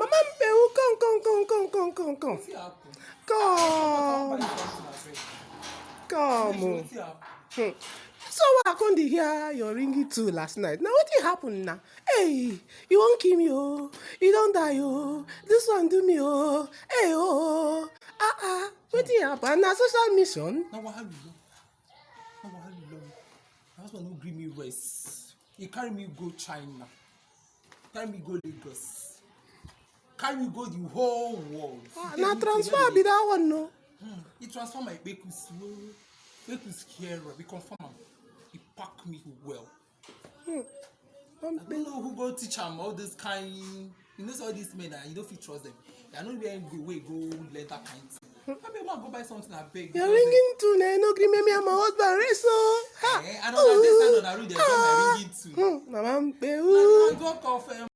Mama Mpewu, come. What's happened? Come. Come. So I couldn't hear your ringing too last night. Now what happened now? Hey, you won't kill me, oh. You don't die, oh. This one do me, oh. Hey, oh. What happened? Now social mission. Now what have you? My husband don't give me rest. He carry me go China. Carry me go Lagos. Carry me go the whole world. Now transfer be that one, no? He transform my Bekus here. We confirm him. He pack me well. I don't know who go teach him all this kind. You know all these men, you don't feel trust them. I know where go learn that kind of thing. Maybe I go buy something I beg. You're ringing too, now. No agree me and my husband race, so. I don't understand on the road. They got my ringing too. Mama Mpewu. I go confirm.